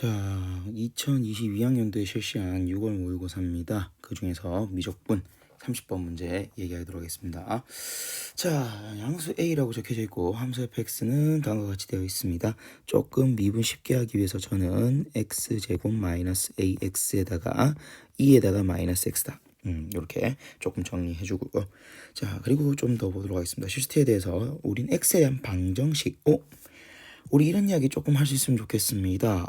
자, 2022학년도에 실시한 6월 모의고사입니다. 그 중에서 미적분 30번 문제 얘기하도록 하겠습니다. 자, 양수 A라고 적혀져 있고 함수 fx는 다음과 같이 되어 있습니다. 조금 미분 쉽게 하기 위해서 저는 x제곱 마이너스 ax에다가 2에다가 마이너스 x다. 이렇게 조금 정리해주고요. 자, 그리고 좀 더 보도록 하겠습니다. 실수에 대해서 우린 x에 대한 방정식, 우리 이런 이야기 조금 할 수 있으면 좋겠습니다.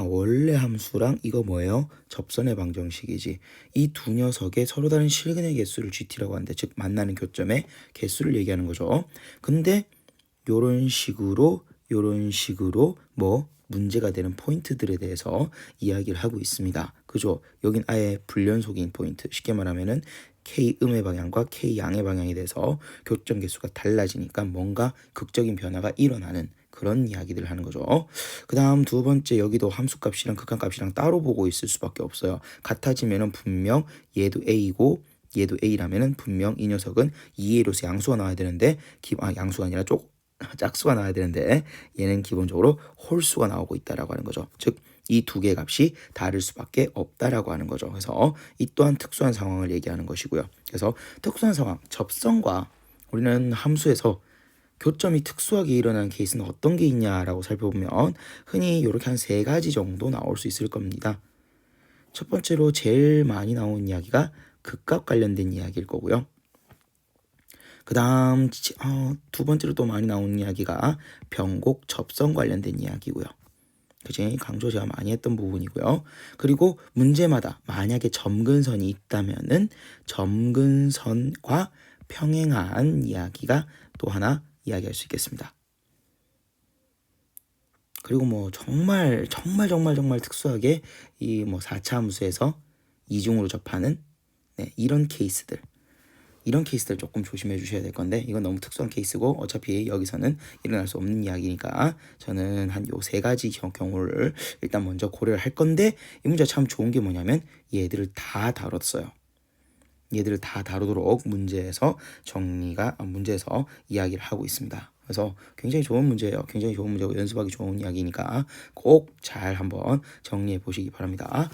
원래 함수랑 이거 뭐예요? 접선의 방정식이지. 이 두 녀석의 서로 다른 실근의 개수를 GT라고 하는데, 즉 만나는 교점의 개수를 얘기하는 거죠. 근데 요런 식으로 뭐 문제가 되는 포인트들에 대해서 이야기를 하고 있습니다. 그죠? 여긴 아예 불연속인 포인트. 쉽게 말하면은 K 음의 방향과 K 양의 방향에 대해서 교점 개수가 달라지니까 뭔가 극적인 변화가 일어나는 그런 이야기들을 하는 거죠. 그 다음 두 번째, 여기도 함수값이랑 극한값이랑 따로 보고 있을 수밖에 없어요. 같아지면은 분명 얘도 A고 얘도 A라면은 분명 이 녀석은 2A로서 양수가 나와야 되는데, 양수가 아니라 짝수가 나와야 되는데 얘는 기본적으로 홀수가 나오고 있다라고 하는 거죠. 즉 이 두 개의 값이 다를 수밖에 없다라고 하는 거죠. 그래서 이 또한 특수한 상황을 얘기하는 것이고요. 그래서 특수한 상황, 접선과 우리는 함수에서 교점이 특수하게 일어나는 케이스는 어떤 게 있냐라고 살펴보면 흔히 이렇게 한 세 가지 정도 나올 수 있을 겁니다. 첫 번째로 제일 많이 나오는 이야기가 극값 관련된 이야기일 거고요. 그 다음 두 번째로 또 많이 나오는 이야기가 변곡 접선 관련된 이야기고요. 그지? 강조 제가 많이 했던 부분이고요. 그리고 문제마다 만약에 점근선이 있다면은 점근선과 평행한 이야기가 또 하나 이야기할 수 있겠습니다. 그리고 뭐 정말 특수하게 이 뭐 4차 함수에서 이중으로 접하는 이런 케이스들 조금 조심해 주셔야 될 건데, 이건 너무 특수한 케이스고 어차피 여기서는 일어날 수 없는 이야기니까 저는 한 요 세 가지 경우를 일단 먼저 고려를 할 건데, 이 문제 참 좋은 게 뭐냐면 얘들을 다 다뤘어요. 얘들을 다 다루도록 문제에서 이야기를 하고 있습니다. 그래서 굉장히 좋은 문제예요. 굉장히 좋은 문제고 연습하기 좋은 이야기니까 꼭 잘 한번 정리해 보시기 바랍니다.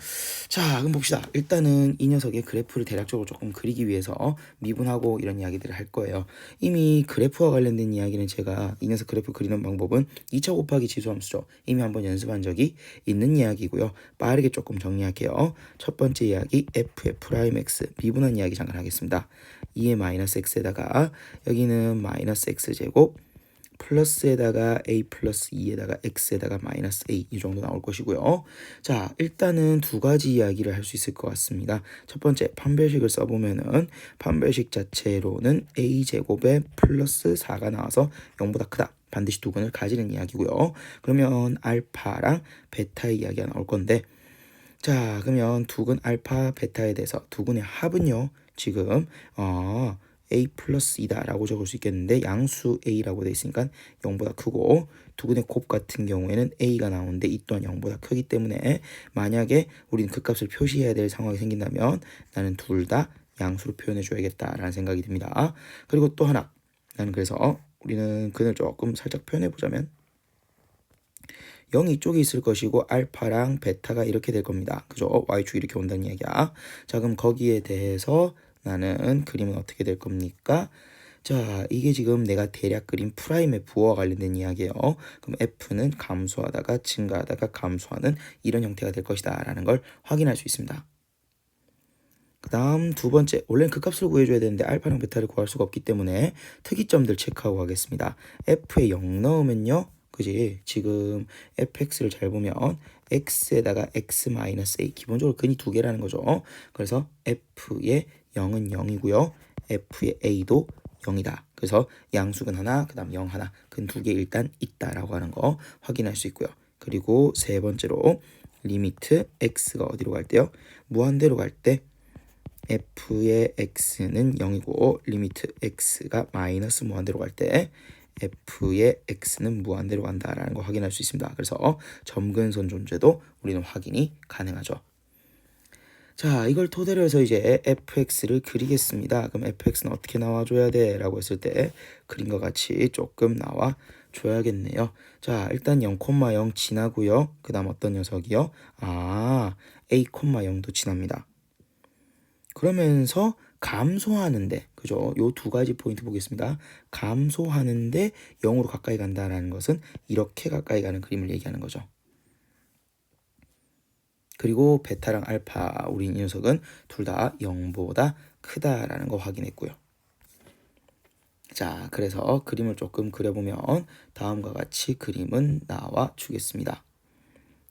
자, 그럼 봅시다. 일단은 이 녀석의 그래프를 대략적으로 조금 그리기 위해서 미분하고 이런 이야기들을 할 거예요. 이미 그래프와 관련된 이야기는 제가 이 녀석 그래프 그리는 방법은 2차 곱하기 지수함수죠. 이미 한번 연습한 적이 있는 이야기고요. 빠르게 조금 정리할게요. 첫 번째 이야기 f의 프라임 x 미분한 이야기 잠깐 하겠습니다. 2의 마이너스 x에다가 여기는 마이너스 x제곱 플러스에다가 a 플러스 2에다가 x에다가 마이너스 a, 이 정도 나올 것이고요. 자, 일단은 두 가지 이야기를 할 수 있을 것 같습니다. 첫 번째, 판별식을 써보면은 판별식 자체로는 a제곱에 플러스 4가 나와서 0보다 크다, 반드시 두근을 가지는 이야기고요. 그러면 알파랑 베타의 이야기가 나올 건데, 자, 그러면 두근 알파 베타에 대해서 두근의 합은요, 지금 a 플러스 2다 라고 적을 수 있겠는데, 양수 a라고 되어 있으니까 0보다 크고, 두근의 곱 같은 경우에는 a가 나오는데 이 또한 0보다 크기 때문에 만약에 우리는 그 값을 표시해야 될 상황이 생긴다면 나는 둘 다 양수로 표현해 줘야겠다라는 생각이 듭니다. 그리고 또 하나, 나는 그래서 우리는 근을 조금 살짝 표현해 보자면 0이 이쪽에 있을 것이고 알파랑 베타가 이렇게 될 겁니다. 그죠? y축 이렇게 온다는 이야기야. 자, 그럼 거기에 대해서 나는 그림은 어떻게 될 겁니까? 자, 이게 지금 내가 대략 그린 프라임의 부호와 관련된 이야기예요. 그럼 f는 감소하다가 증가하다가 감소하는 이런 형태가 될 것이다 라는 걸 확인할 수 있습니다. 그 다음 두 번째, 원래는 그 값을 구해줘야 되는데 알파랑 베타를 구할 수가 없기 때문에 특이점들 체크하고 가겠습니다. f에 0 넣으면요, 그지? 지금 fx를 잘 보면 x에다가 x-a, 기본적으로 근이 두 개라는 거죠. 그래서 f의 0은 0이고요. f의 a도 0이다. 그래서 양수근 하나, 그 다음 0 하나, 근 두 개 일단 있다라고 하는 거 확인할 수 있고요. 그리고 세 번째로 리미트 x가 어디로 갈 때요? 무한대로 갈 때 f의 x는 0이고 리미트 x가 마이너스 무한대로 갈 때 f의 x는 무한대로 간다라는 거 확인할 수 있습니다. 그래서 점근선 존재도 우리는 확인이 가능하죠. 자, 이걸 토대로 해서 이제 fx를 그리겠습니다. 그럼 fx는 어떻게 나와줘야 돼? 라고 했을 때 그림과 같이 조금 나와 줘야겠네요. 자, 일단 0,0 지나고요. 그 다음 어떤 녀석이요? A,0도 지납니다. 그러면서 감소하는데, 그죠? 요 두 가지 포인트 보겠습니다. 감소하는데 0으로 가까이 간다라는 것은 이렇게 가까이 가는 그림을 얘기하는 거죠. 그리고 베타랑 알파, 우리 이 녀석은 둘 다 0보다 크다라는 거 확인했고요. 자, 그래서 그림을 조금 그려보면 다음과 같이 그림은 나와 주겠습니다.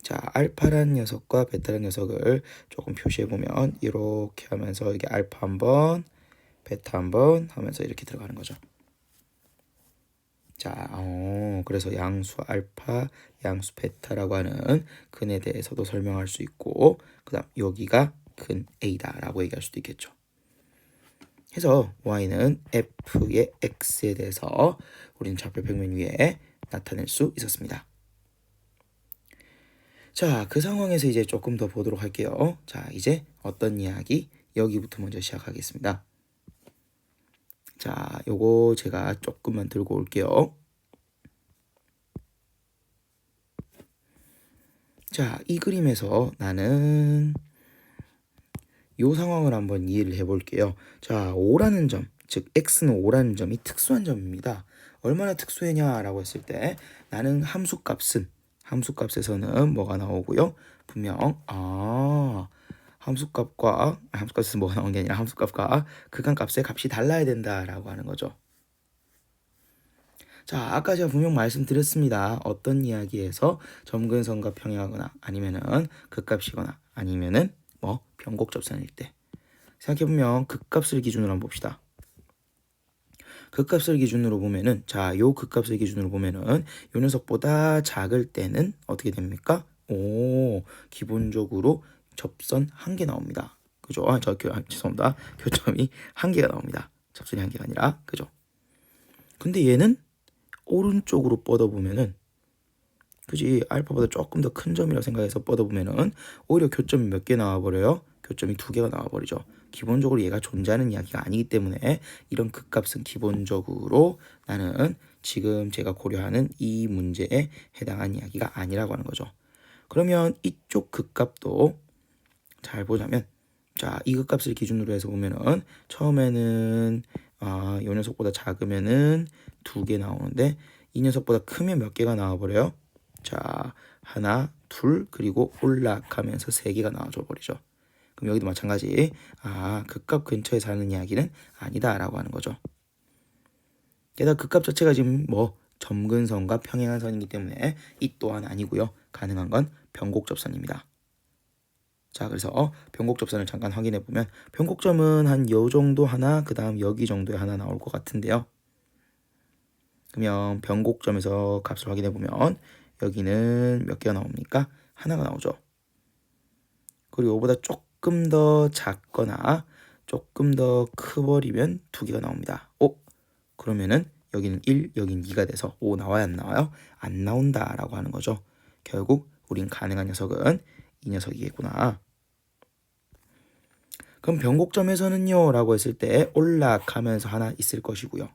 자, 알파란 녀석과 베타란 녀석을 조금 표시해보면 이렇게 하면서 이게 알파 한번, 베타 한번 하면서 이렇게 들어가는 거죠. 자, 그래서 양수 알파, 양수 베타라고 하는 근에 대해서도 설명할 수 있고, 그 다음 여기가 근 A다라고 얘기할 수도 있겠죠. 해서 y는 f의 x에 대해서 우리는 좌표 평면 위에 나타낼 수 있었습니다. 자, 그 상황에서 이제 조금 더 보도록 할게요. 자, 이제 어떤 이야기? 여기부터 먼저 시작하겠습니다. 자, 요거 제가 조금만 들고 올게요. 자, 이 그림에서 나는 요 상황을 한번 이해를 해볼게요. 자, 5라는 점, 즉 x는 5라는 점이 특수한 점입니다. 얼마나 특수하냐라고 했을 때 나는 함수값에서는 뭐가 나오고요. 분명 함수값에서 뭐가 나온 게 아니라 함수값과 극한값의 값이 달라야 된다라고 하는 거죠. 자, 아까 제가 분명 말씀드렸습니다. 어떤 이야기에서 점근선과 평행하거나 아니면은 극값이거나 아니면은 변곡접선일 때 생각해보면 극값을 기준으로 한번 봅시다. 극값을 기준으로 보면은 요 극값을 기준으로 보면은 요 녀석보다 작을 때는 어떻게 됩니까? 기본적으로 접선 1개 나옵니다. 그죠? 죄송합니다. 교점이 1개가 나옵니다. 접선이 1개가 아니라, 그죠? 근데 얘는 오른쪽으로 뻗어보면은, 그지? 알파보다 조금 더 큰 점이라고 생각해서 뻗어보면은 오히려 교점이 몇 개 나와버려요? 교점이 2개가 나와버리죠. 기본적으로 얘가 존재하는 이야기가 아니기 때문에 이런 극값은 기본적으로 나는 지금 제가 고려하는 이 문제에 해당한 이야기가 아니라고 하는 거죠. 그러면 이쪽 극값도 잘 보자면, 자, 이 극값을 기준으로 해서 보면은 처음에는 요 녀석보다 작으면은 2개 나오는데 이 녀석보다 크면 몇 개가 나와버려요? 자, 하나, 둘, 그리고 올라가면서 3개가 나와줘 버리죠. 그럼 여기도 마찬가지. 극값 근처에 사는 이야기는 아니다라고 하는 거죠. 게다가 극값 자체가 지금 점근선과 평행한 선이기 때문에 이 또한 아니고요. 가능한 건 변곡접선입니다. 자, 그래서 변곡접선을 잠깐 확인해 보면 변곡점은 한 요 정도 하나, 그 다음 여기 정도에 하나 나올 것 같은데요. 그러면 변곡점에서 값을 확인해 보면 여기는 몇 개가 나옵니까? 하나가 나오죠. 그리고 이거보다 조금 더 작거나 조금 더 커버리면 2개가 나옵니다. 그러면은 여기는 1, 여기는 2가 돼서 5 나와야 안 나와요? 안 나온다라고 하는 거죠. 결국 우린 가능한 녀석은 이 녀석이겠구나. 그럼 변곡점에서는요 라고 했을 때 올라가면서 하나 있을 것이고요.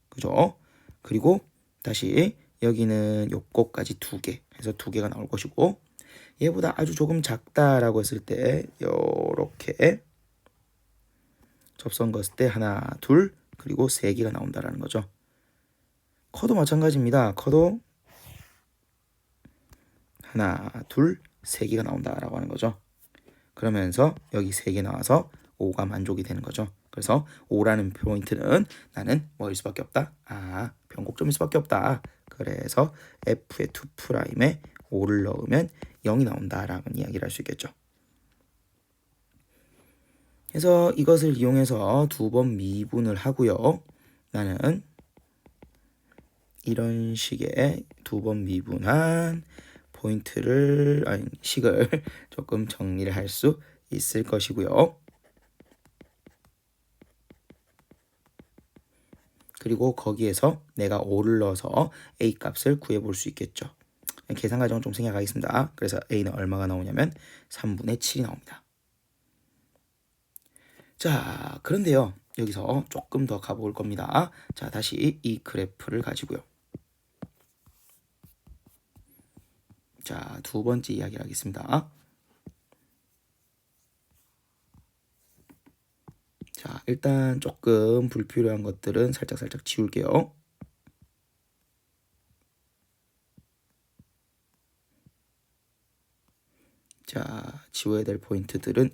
그죠? 그리고 다시 여기는 요거까지 2개 해서 2개가 나올 것이고, 얘보다 아주 조금 작다라고 했을 때 요렇게 접선 거을 때 하나, 둘, 그리고 3개가 나온다라는 거죠. 커도 마찬가지입니다. 커도 하나, 둘, 3개가 나온다라고 하는 거죠. 그러면서 여기 3개 나와서 5가 만족이 되는 거죠. 그래서 5라는 포인트는 나는 뭐일 수밖에 없다? 변곡점일 수밖에 없다. 그래서 F의 2'에 5를 넣으면 0이 나온다라는 이야기를 할 수 있겠죠. 그래서 이것을 이용해서 2번 미분을 하고요. 나는 이런 식의 2번 미분한 식을 조금 정리를 할 수 있을 것이고요. 그리고 거기에서 내가 5를 넣어서 A 값을 구해볼 수 있겠죠. 계산 과정은 좀 생략하겠습니다. 그래서 A는 얼마가 나오냐면 3분의 7이 나옵니다. 자, 그런데요. 여기서 조금 더 가볼 겁니다. 자, 다시 이 그래프를 가지고요. 자, 두 번째 이야기를 하겠습니다. 자, 일단 조금 불필요한 것들은 살짝 지울게요. 자, 지워야 될 포인트들은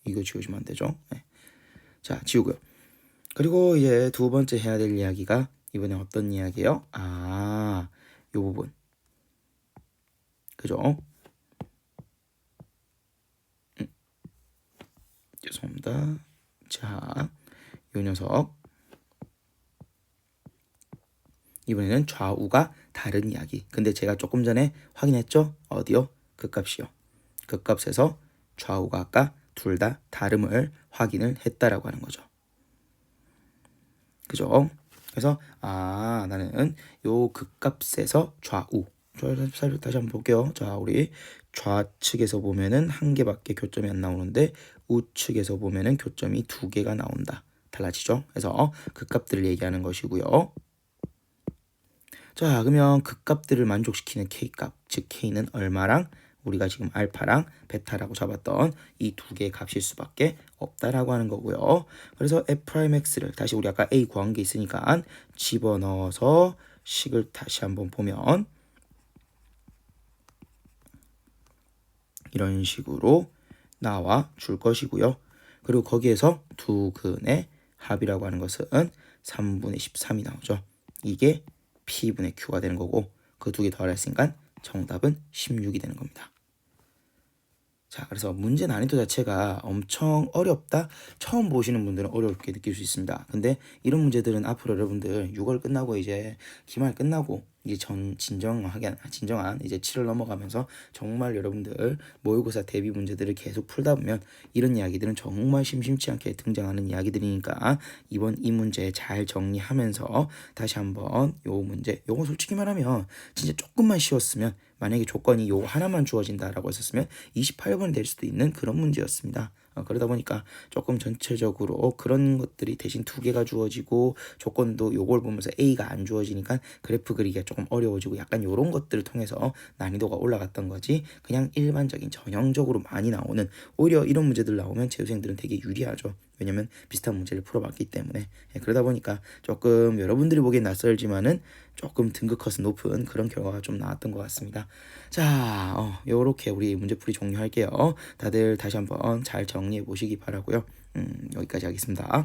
이거 지워주면 안 되죠. 네. 자, 지우고요. 그리고 이제 두 번째 해야 될 이야기가 이번에 어떤 이야기예요? 아, 요 부분. 그죠? 죄송합니다. 자, 요 녀석. 이번에는 좌우가 다른 이야기. 근데 제가 조금 전에 확인했죠? 어디요? 극값이요. 극값에서 좌우가 아까 둘 다 다름을 확인을 했다라고 하는 거죠. 그죠? 그래서 나는 요 극값에서 좌우. 다시 한번 볼게요. 자, 우리 좌측에서 보면은 한 개밖에 교점이 안 나오는데 우측에서 보면은 교점이 두 개가 나온다. 달라지죠? 그래서 극값들을 얘기하는 것이고요. 자, 그러면 극값들을 만족시키는 K값, 즉 K는 얼마랑 우리가 지금 알파랑 베타라고 잡았던 이 두 개의 값일 수밖에 없다라고 하는 거고요. 그래서 F'X를 다시 우리 아까 A 구한 게 있으니까 집어넣어서 식을 다시 한번 보면 이런 식으로 나와 줄 것이고요. 그리고 거기에서 두 근의 합이라고 하는 것은 3분의 13이 나오죠. 이게 P분의 Q가 되는 거고 그 두 개 더했으니까 정답은 16이 되는 겁니다. 자, 그래서 문제 난이도 자체가 엄청 어렵다. 처음 보시는 분들은 어렵게 느낄 수 있습니다. 근데 이런 문제들은 앞으로 여러분들 6월 끝나고 이제 기말 끝나고 이제 진정한 이제 7월 넘어가면서 정말 여러분들 모의고사 대비 문제들을 계속 풀다 보면 이런 이야기들은 정말 심심치 않게 등장하는 이야기들이니까 이번 이 문제 잘 정리하면서 다시 한번 요 문제, 요거 솔직히 말하면 진짜 조금만 쉬웠으면 만약에 조건이 요 하나만 주어진다라고 했었으면 28번이 될 수도 있는 그런 문제였습니다. 그러다 보니까 조금 전체적으로 그런 것들이 대신 두 개가 주어지고 조건도 요걸 보면서 A가 안 주어지니까 그래프 그리기가 조금 어려워지고 약간 요런 것들을 통해서 난이도가 올라갔던 거지 그냥 일반적인 전형적으로 많이 나오는 오히려 이런 문제들 나오면 재수생들은 되게 유리하죠. 왜냐면 비슷한 문제를 풀어봤기 때문에 그러다 보니까 조금 여러분들이 보기엔 낯설지만은 조금 등급 컷은 높은 그런 결과가 좀 나왔던 것 같습니다. 자, 요렇게 우리 문제풀이 종료할게요. 다들 다시 한번 잘 정리해 보시기 바라고요. 여기까지 하겠습니다.